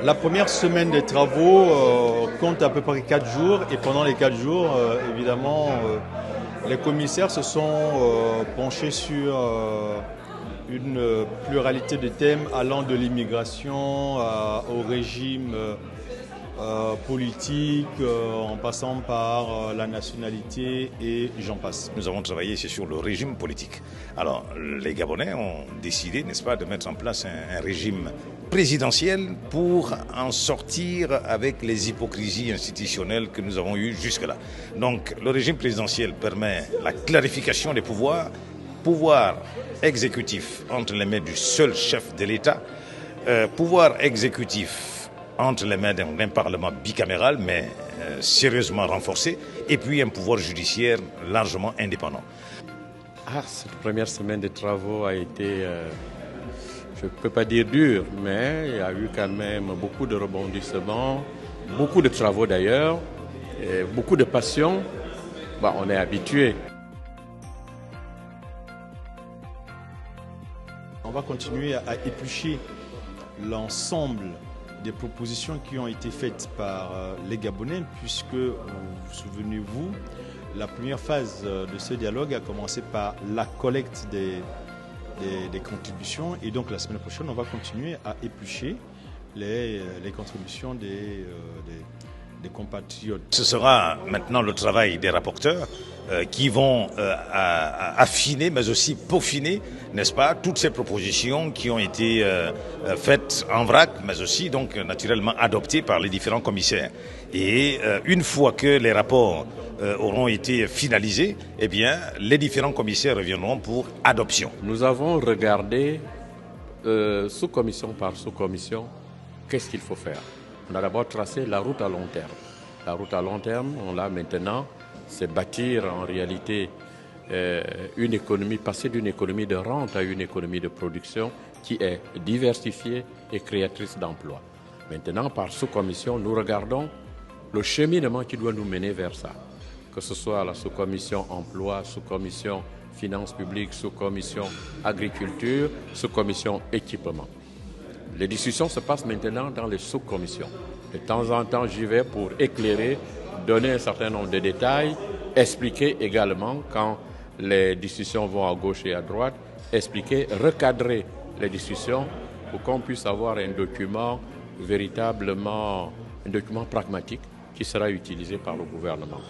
La première semaine des travaux compte à peu près 4 jours et pendant les 4 jours, évidemment, les commissaires se sont penchés sur une pluralité de thèmes allant de l'immigration au régime politique, en passant par la nationalité et j'en passe. Nous avons travaillé ici sur le régime politique. Alors, les Gabonais ont décidé, n'est-ce pas, de mettre en place un régime présidentiel pour en sortir avec les hypocrisies institutionnelles que nous avons eues jusque-là. Donc, le régime présidentiel permet la clarification des pouvoirs, pouvoir exécutif entre les mains du seul chef de l'État, pouvoir exécutif entre les mains d'un parlement bicaméral, mais sérieusement renforcé, et puis un pouvoir judiciaire largement indépendant. Cette première semaine de travaux a été, je ne peux pas dire dure, mais il y a eu quand même beaucoup de rebondissements, beaucoup de travaux d'ailleurs, et beaucoup de passion. On est habitué. On va continuer à éplucher l'ensemble des propositions qui ont été faites par les Gabonais, puisque, vous souvenez-vous, la première phase de ce dialogue a commencé par la collecte des contributions, et donc la semaine prochaine, on va continuer à éplucher les contributions des compatriotes. Ce sera maintenant le travail des rapporteurs qui vont affiner, mais aussi peaufiner, n'est-ce pas, toutes ces propositions qui ont été faites en vrac, mais aussi donc naturellement adoptées par les différents commissaires. Et une fois que les rapports auront été finalisés, eh bien, les différents commissaires reviendront pour adoption. Nous avons regardé sous-commission par sous-commission qu'est-ce qu'il faut faire. On a d'abord tracé la route à long terme. La route à long terme, on l'a maintenant, c'est bâtir en réalité une économie, passer d'une économie de rente à une économie de production qui est diversifiée et créatrice d'emplois. Maintenant, par sous-commission, nous regardons le cheminement qui doit nous mener vers ça. Que ce soit la sous-commission emploi, sous-commission finances publiques, sous-commission agriculture, sous-commission équipement. Les discussions se passent maintenant dans les sous-commissions. De temps en temps, j'y vais pour éclairer, donner un certain nombre de détails, expliquer également quand les discussions vont à gauche et à droite, expliquer, recadrer les discussions pour qu'on puisse avoir un document véritablement, un document pragmatique qui sera utilisé par le gouvernement.